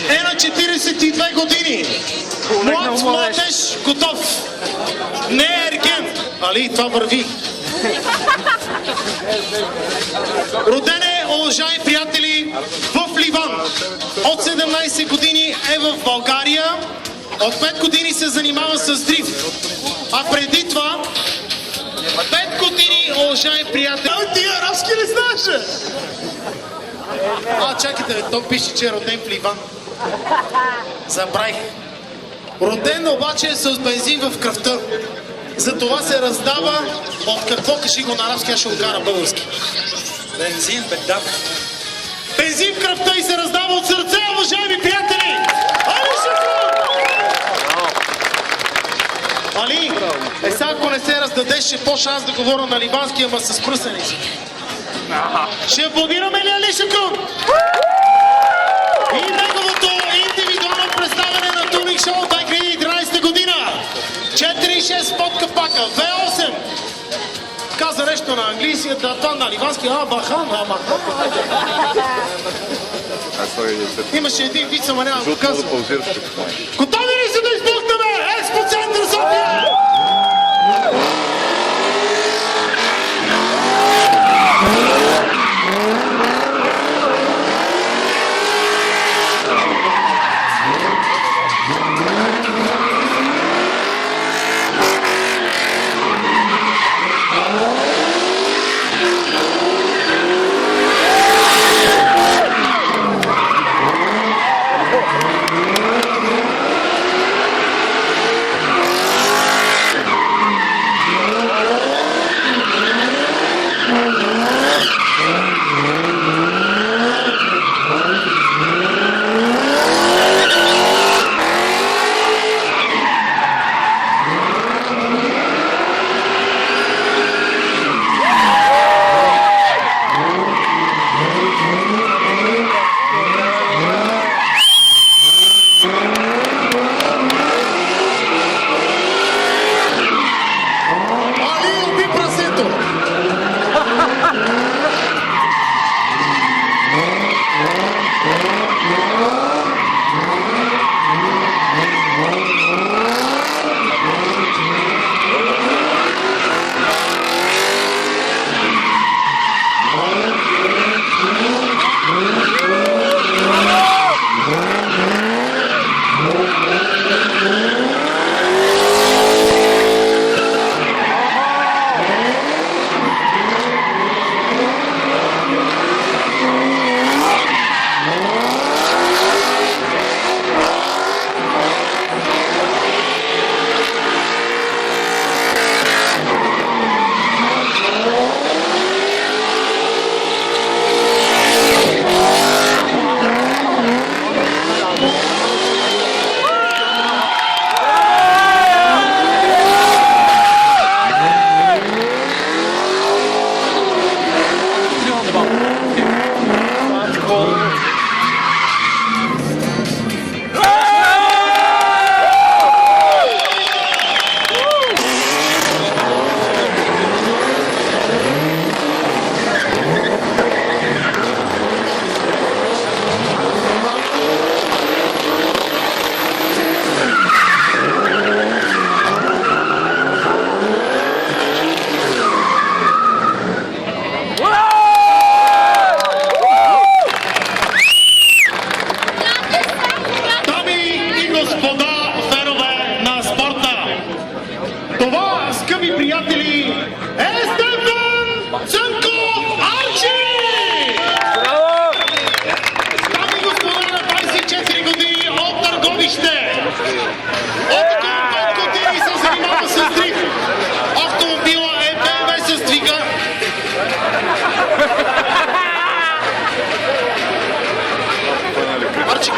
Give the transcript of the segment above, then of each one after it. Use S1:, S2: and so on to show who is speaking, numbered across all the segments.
S1: е на 42 години. Млад младеж, готов. Не е ерген, али това върви. Роден е, уважаеми приятели, в Ливан. От 17 години е в България. От 5 години се занимава с дрифт. А преди това 5 години, уважаеми приятели... Ти арабски ли знаеш? Чакайте, то пише, че е роден в Ливан. Забравих. Роден обаче е с бензин в кръвта. Затова се раздава от какво, кажи го на арабски, аз ще го кара български.
S2: Бензин, бедап.
S1: Бензин в кръвта и се раздава от сърце, уважаеми приятели! Али Шафрон! Али, сега ако не се раздадеш, ще почна аз да говоря на ливански, ама с пръсен език. Ще аплодираме ли Али Шафрон? И неговото индивидуално представяне на Туник Шоу 2013 година. 4-6 под капака, V8. Каза нещо на английски, това на ливански, бахан, Имаше един вид, ама няма го казвам. Готови ли се да избухнем? Експоцентър София!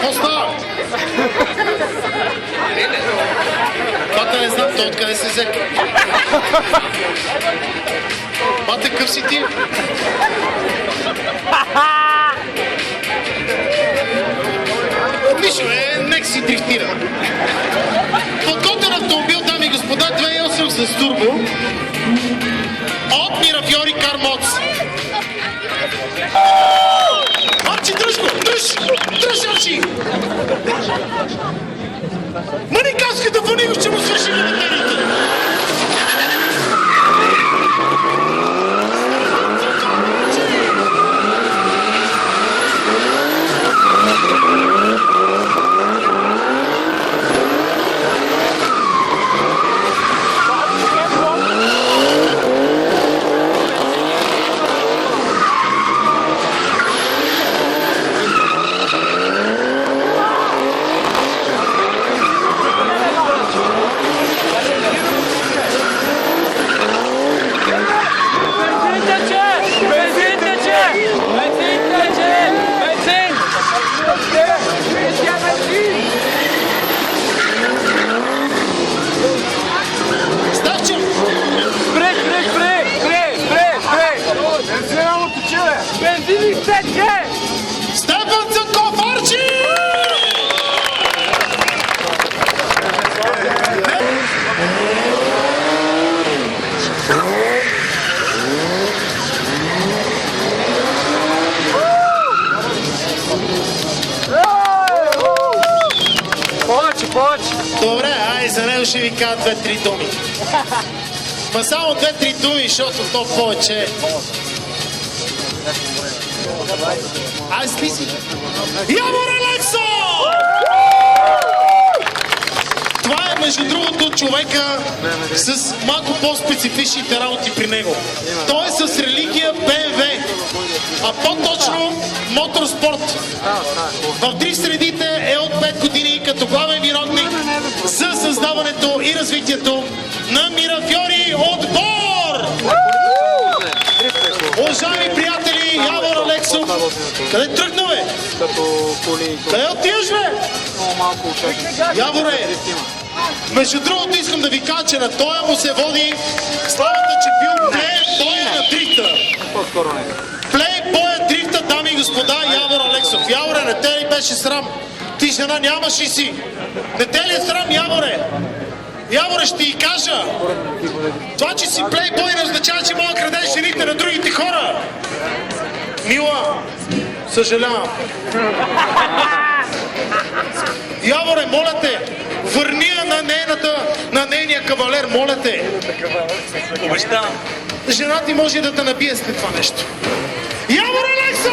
S1: Какво става? Бата не знам, то откъде се взеха. Бата, къв си ти? Нищо нека си дрифтира. Подготвен автомобил, дами и господа, 2.8 с турбо от Мирафиори Кар Мотс. Арчи, дръж го! Дръж, Арчи! Маникашката Ванигов ще му свърши на батериите. Стефан Цанков, Арчи!
S3: Повече!
S1: Добре, ай, за него ще ви кажа 2-3 думи. Ма само 2-3 думи, защото то повече. Ай, слизи. Явор Алексо! Това е, между другото, човека с малко по-специфичните работи при него. Той е с религия BMW, а по-точно моторспорт. В дрифт средите е от 5 години като главен виновник за създаването и развитието на Мирафьори отбор! Уважаеми приятели, Явор Алексов, къде тръгна, бе? Къде отиваш, бе? Яворе, между другото искам да ви кажа, че на тоя му се води славата, че бил плейбоя на дрифта. Плейбоя дрифта, дами и господа, Явор Алексов. Яворе, не те ли беше срам? Ти жена нямаш ли си? Не те ли е срам, Яворе? Яворе, ще ти кажа. Това, че си плейбой, не означава, че мога да крадеш жените на другите хора. Мила, съжалявам. Яворе, моля те, върни я на нейния кавалер, моля те.
S2: Обещавам.
S1: Жена ти може да те набие след това нещо. Явор Алексо!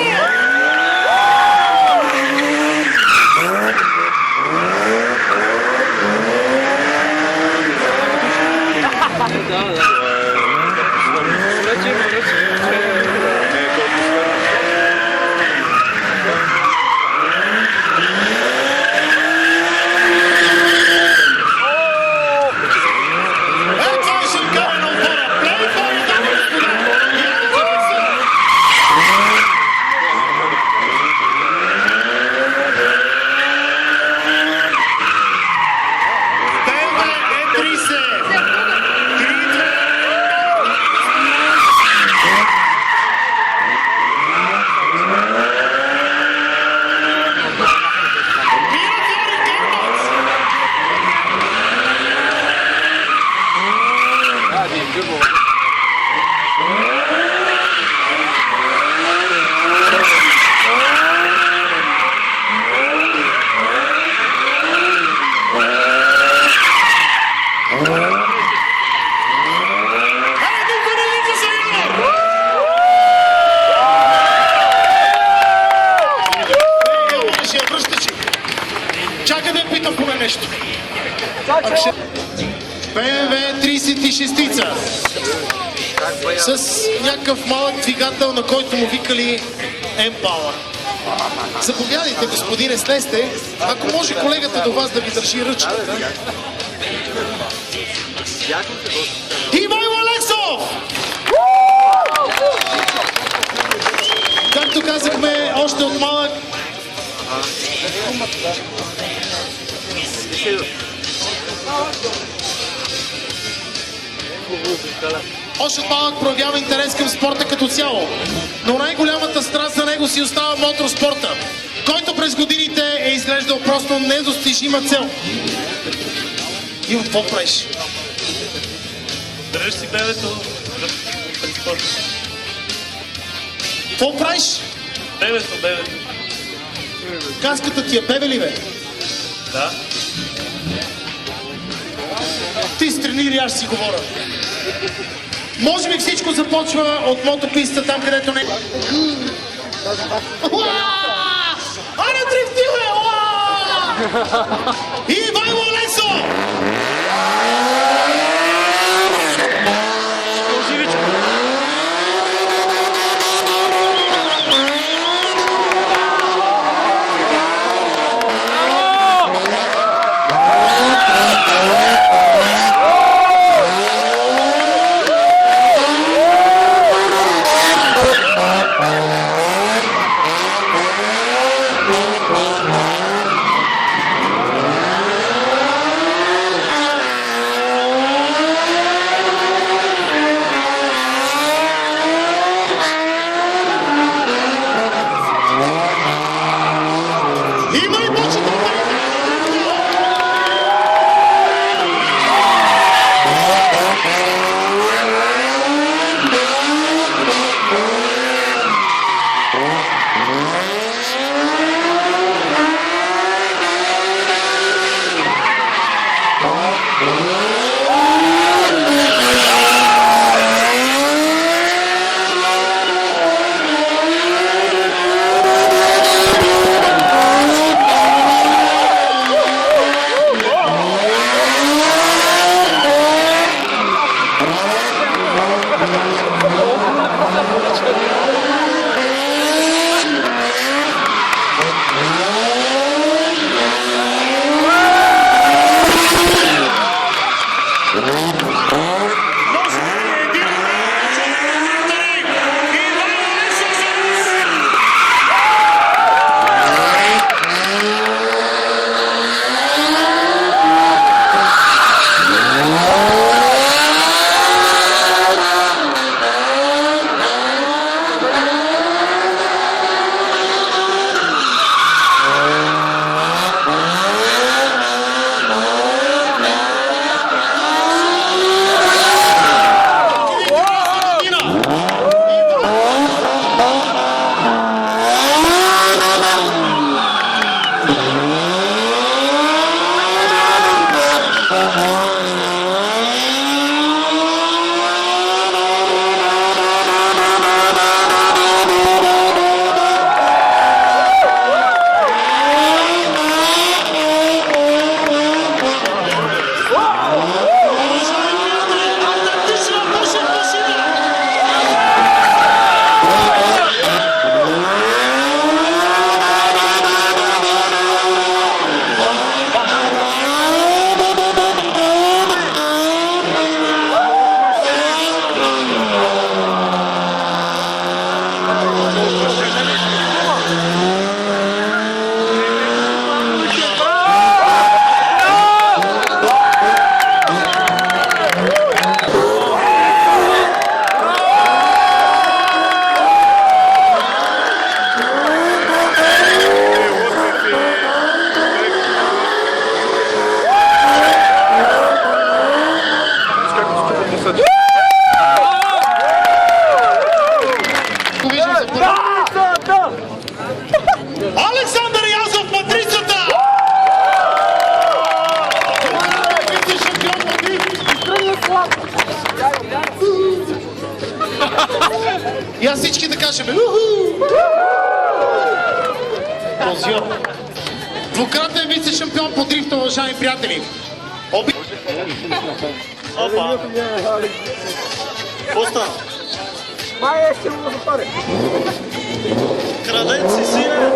S1: Чакай да питам поне нещо. BMW 36-ца с някакъв малък двигател, на който му викали M-Power. Заповядайте, господине, слезте. Ако може колегата до вас да ви държи ръчката. Ивайло Алексов! Както казахме, още от малък проявява интерес към спорта като цяло. Но най-голямата страст за него си остава моторспорта, който през годините е изглеждал просто недостижима цел. Иво, какво правиш?
S4: Дръж си бебето пред спорта.
S1: Какво правиш?
S4: Бебето.
S1: Каската ти е бебе ли, бе?
S4: Да.
S1: Ти стренира, аз си говоря. Може би всичко започва от мотописта, там където не... Аре, дрифтиле! И Ивайло Лесо! Има ли почета? Александър Язов, матрицата! И аз всички да кажем Позиор. Двукратен вице-шампион по дрифта, уважаеми приятели.
S4: Опа! Поста!
S3: Май ще му запаре.
S4: Крадец си, сине!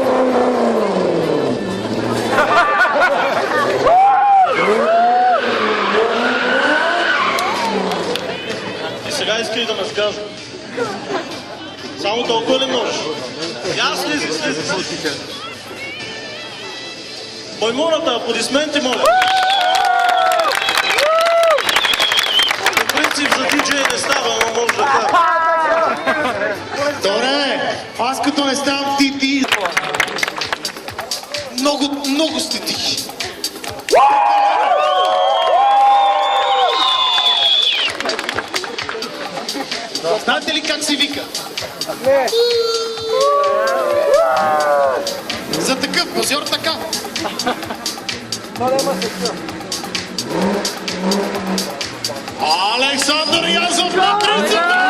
S4: И сега иска и да ме сказва. Само толкова ли можеш? Я слизи, слизи. Маймуната, аплодисменти, моля. По принцип за диджей не става, но може да кажа.
S1: Добре, аз като не ставам ти. Много сте тихи. Знаете ли как се вика?
S3: Не.
S1: За такъв позор така. Александър Язов на 30!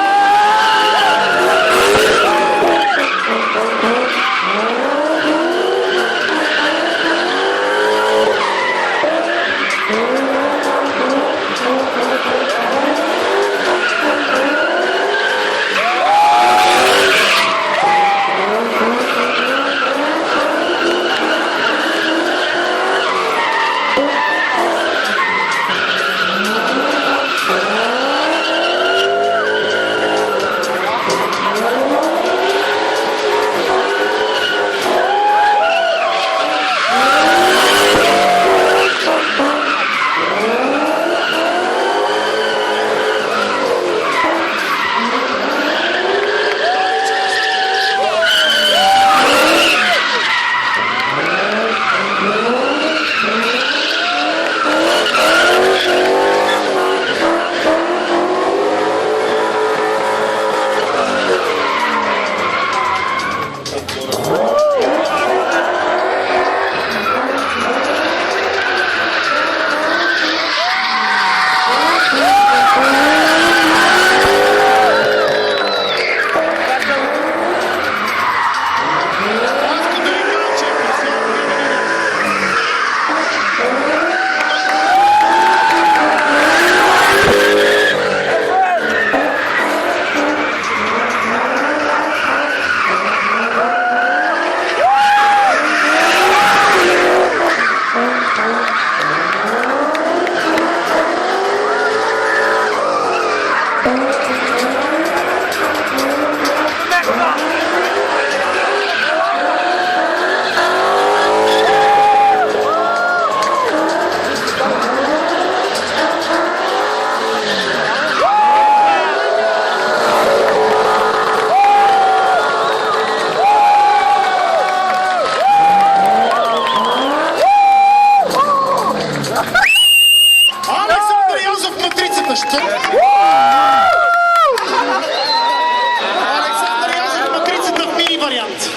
S1: Александър Язов матрицата в мини вариант.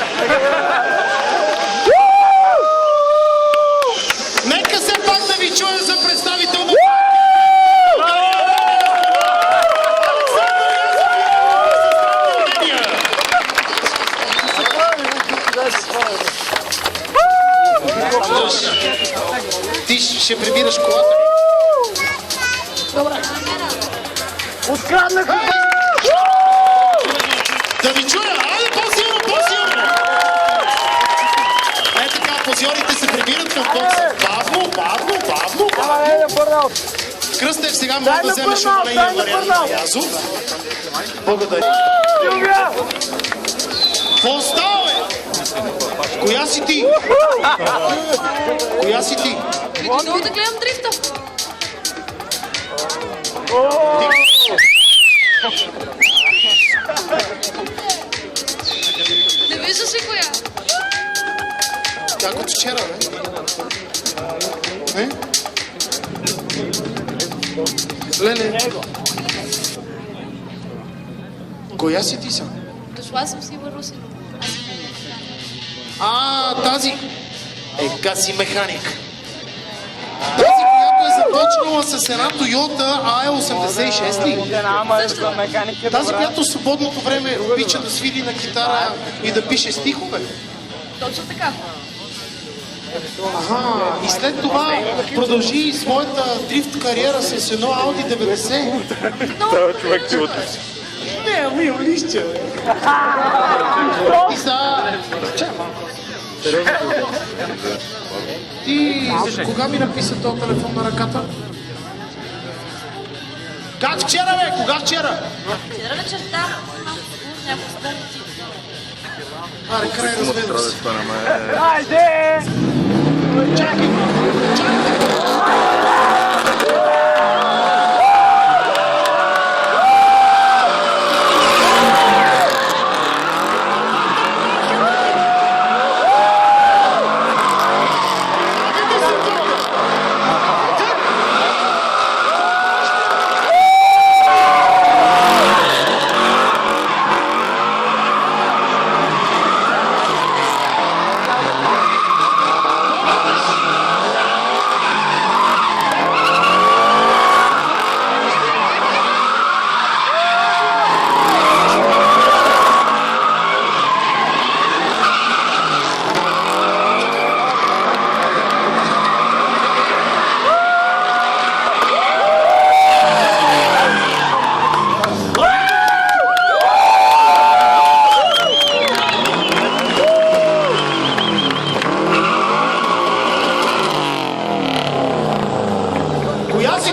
S1: Нека се пак да ви чуя за представител на ти ще прибираш колата. Добре.
S3: Откраднаха!
S1: Да ви чуя! Айде по-силно, по-силно! Е така, позиорите се прибират към бокса. Бавно, бавно, бавно, бавно. Кръстев, сега може да вземеш умаления вариант на Язов. Благодаря. Какво става, бе? Коя си ти? Коя си ти?
S5: Много да гледам дрифта. Не виждаш ли коя?
S1: Как от вчера, бе? Не? Леле. Коя си ти са?
S5: Дошла съм си в Руси.
S1: Тази. Си механик. Тази, която е започнала с една Toyota AE86 ли? Тази, която в свободното време обича да свири на китара и да пише стихове.
S5: Точно така.
S1: И след това продължи своята дрифт кариера с едно Audi 90.
S2: Това човек чувате.
S1: Не, ми лище. И са... Ти кога ми написа този телефон на ръката? Как вчера, бе? Кога вчера?
S5: Вчера вечерта. Няколко спомници.
S1: Аре, край, разведам се.
S3: Хайде!
S1: Чакай!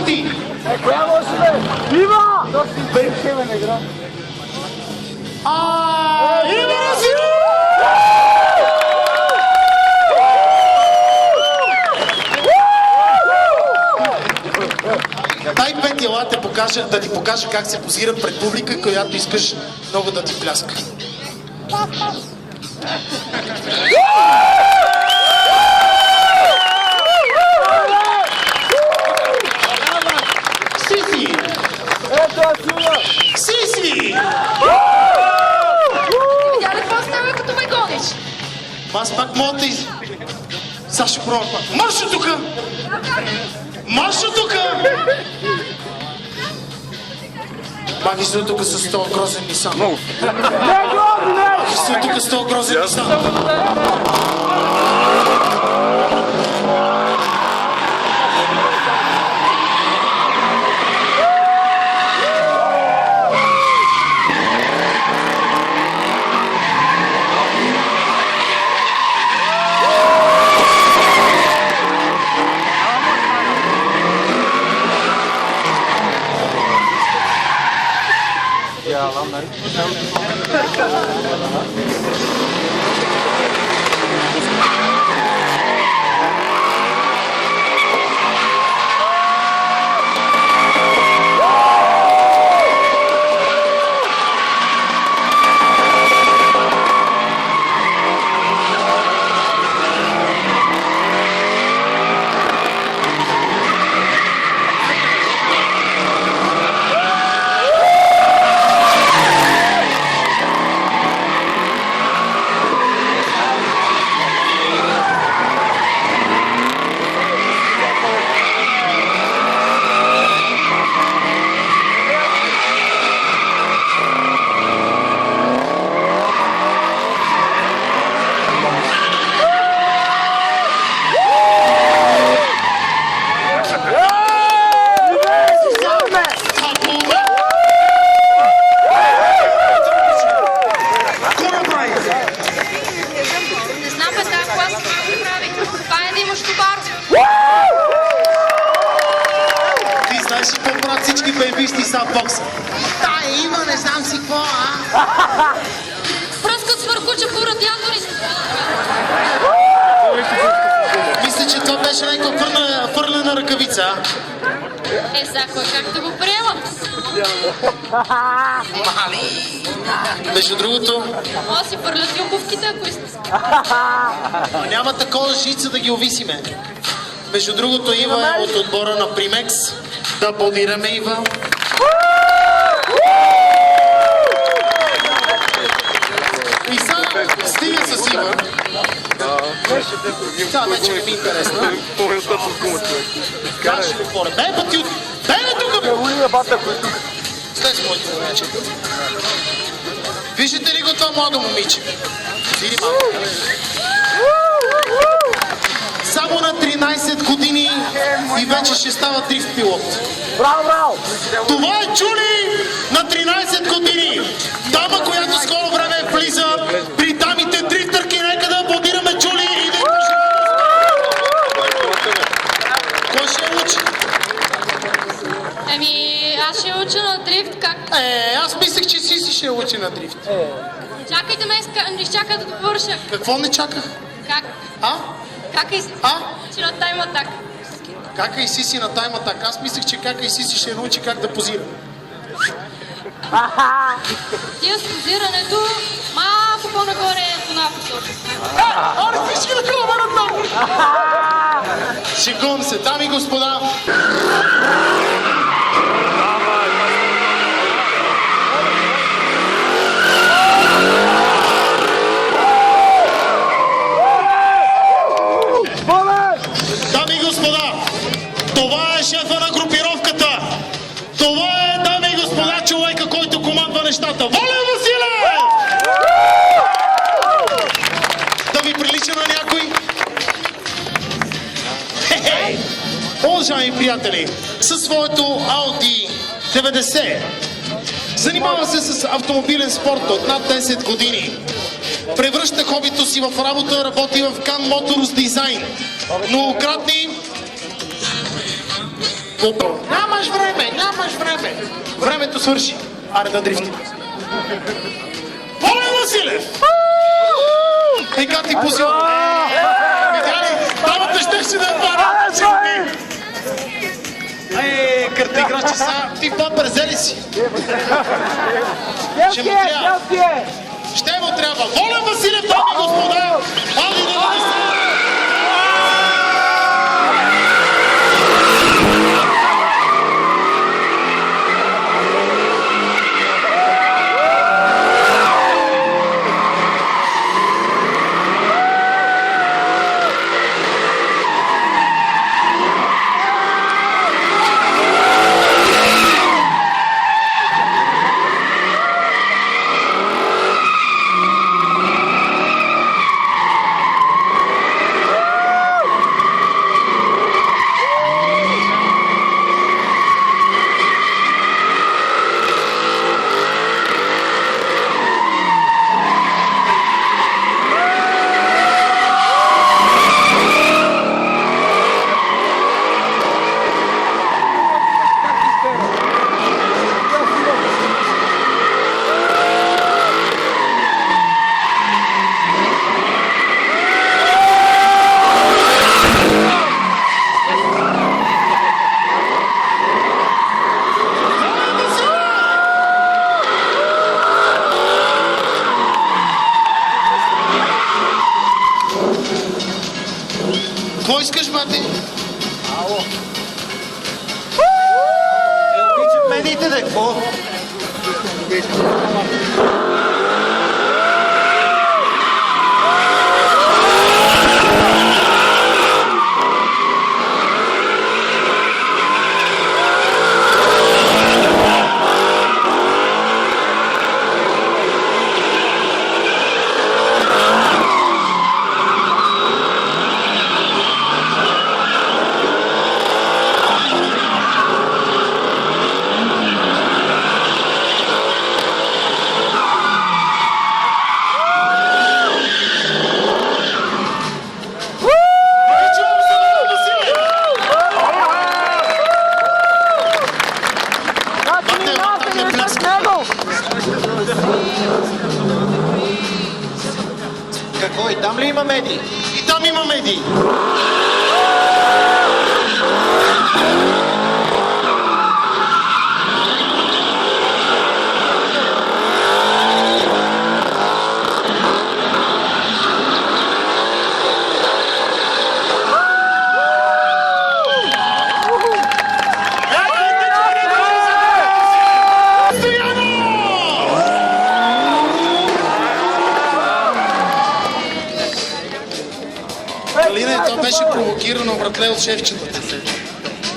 S1: ти?
S3: Коя може бе? Има!
S1: Има Русино! Дай Петя, ела да ти покажа как се позира пред публика, която искаш много да ти пляска. Сиси!
S3: Ето Асина!
S1: Сиси!
S5: Видя ли какво става, като ме гониш?
S1: Аз пак мога да из... Сега ще пробвам пак. Марш от тука! Марш от тука! Маги се от тук с този грозен Нисан.
S3: Не грози, не!
S1: Маги се от тук с този грозен Нисан.
S5: Не знам бе, тази класа какво го прави. Това е да имаш товар.
S1: Ти знаеш ли какво правят всички бейбисти са в бокса? Та има, не знам си какво,
S5: Пръскат свъркуча по радиаторите.
S1: Мисля, че това беше някаква фърлена ръкавица,
S5: Сега кой как да го приема?
S1: Между другото,
S5: Може да си фърлят и обувките, ако искаш.
S1: няма такова жица да ги увисиме. Между другото, Ива е от отбора на Примекс. Да аплодираме Ива. И сега стига с Ива. Това вече не ми е интересно. Как ще го хора? Бе, пъти от... Бе, тук, бе! Стой с моето момиче. Виждате ли го това младо момиче? Види малко. Само на 13 години и вече ще става дрифт пилот.
S3: Браво, браво!
S1: Това е Джули на 13 години. Дама, която скоро време влиза при дамите дрифтърки. Нека да аплодираме Джули и да й Кой ще я учи?
S5: Аз ще уча на дрифт, как?
S1: Аз мислех, че си ще я учи на дрифт.
S5: Чакайте ме, изчакай да довърша.
S1: Какво не чаках?
S5: Как? Кака и си? Си на тайм атак.
S1: Кака и Сиси на тайм атак. Аз мислех, че Кака и Сиси ще научи как да позира.
S5: Тия с позирането малко по-нагоре по напосока.
S1: Аре, всички да хълварат много! Шегувам се, дами и господа. Дами и господа, това е шефа на групировката. Това е, дами и господа, човека, който командва нещата. Волен Василев! Да ви прилича на някой? Хе-хе! Уважаеми приятели, със своето Audi 90 занимава се с автомобилен спорт от над 10 години. Превръща хобито си в работа, работи в Can Motors Design. Многократни Нямаш време, нямаш време. Времето свърши. Аре да дрифтим. Волен Василев! Ей, как ти позива? Видя ли? Давата ще си да отваря. Ей, кърта играчи са. Ти по-бързели си. Ще му трябва. Ще му трябва. Волен Василев, дами и господа! Али да ви се! Какво искаш, бати? Ало. Обичат медиите, да какво? Какво? И там ли има медии? И там има медии. Галина, това беше провокирано, братле, от шефчетата.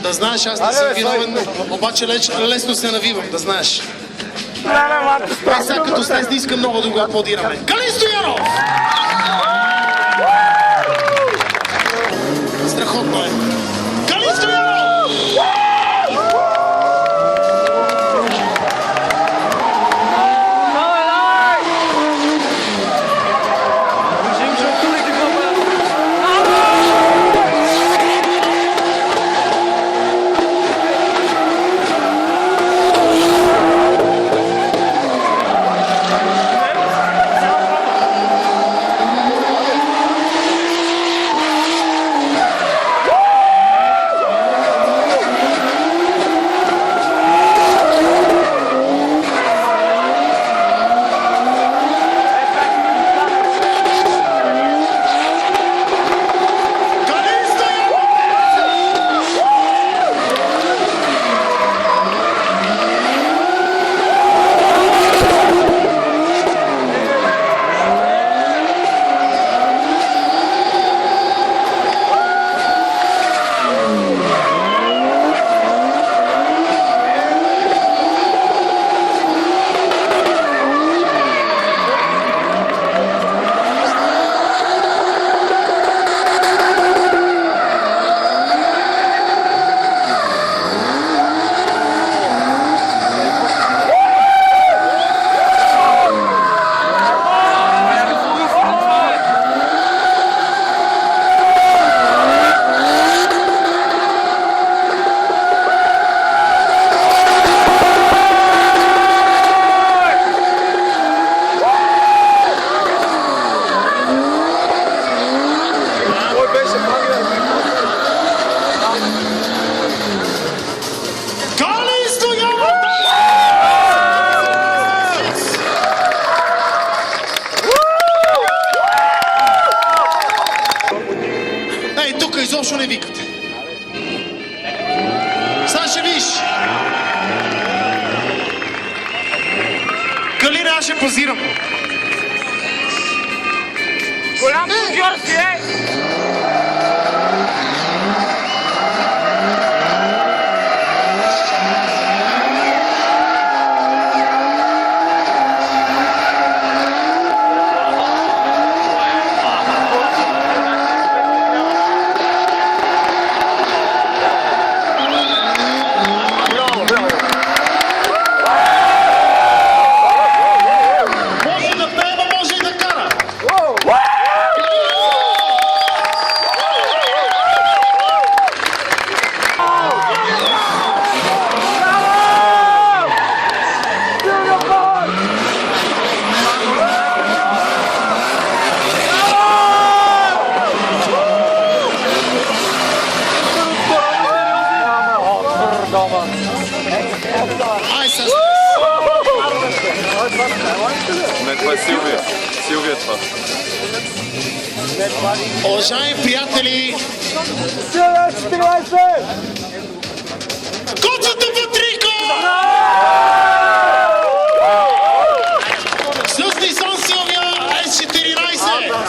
S1: Да знаеш, аз не съм виновен, обаче лесно се навивам, да знаеш. Сега като слез не искам много да го аплодираме. Галин Стоянов! Страхотно е. Галин Стоянов! Сега ще виж. Калина, аз ще позирам.
S3: Голям позор си, е!
S1: Може да пее, но може и да кара. Ай, с...
S6: Не, това е Силвия. Силвия това.
S1: Уважаеми приятели,
S3: Силвия, 14!
S1: коцата Патрико! С Nissan Silvia S14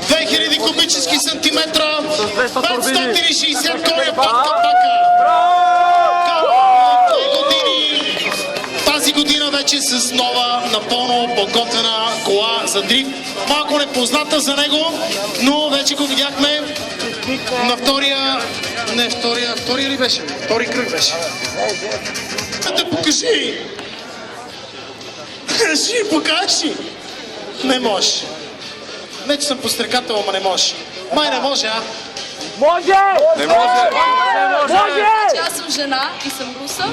S1: 2000 кубически сантиметра, 560 коня пак пака. Тази година вече с нова, напълно подготвена кола за дрифт. Малко непозната за него, но вече го видяхме на втория ли беше? Втори кръг беше. Да покажи! Ще ми покажи! Не може. Не, че съм пострекател, ама не може. Май не може, а?
S3: Може!
S6: Не може!
S3: Може!
S5: Че аз съм жена и съм руса,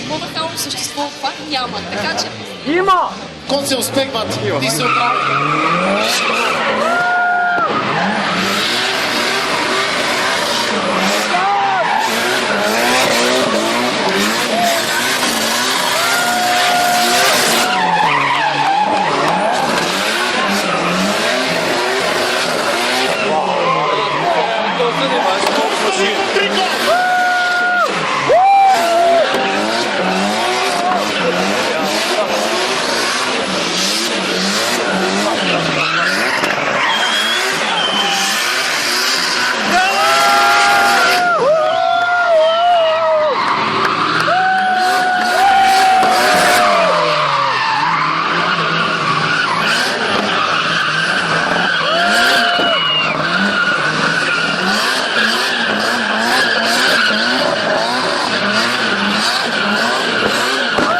S5: по-нахално същество пак няма. Така че
S3: Има!
S1: Конце успех, бат. Ти се оправи.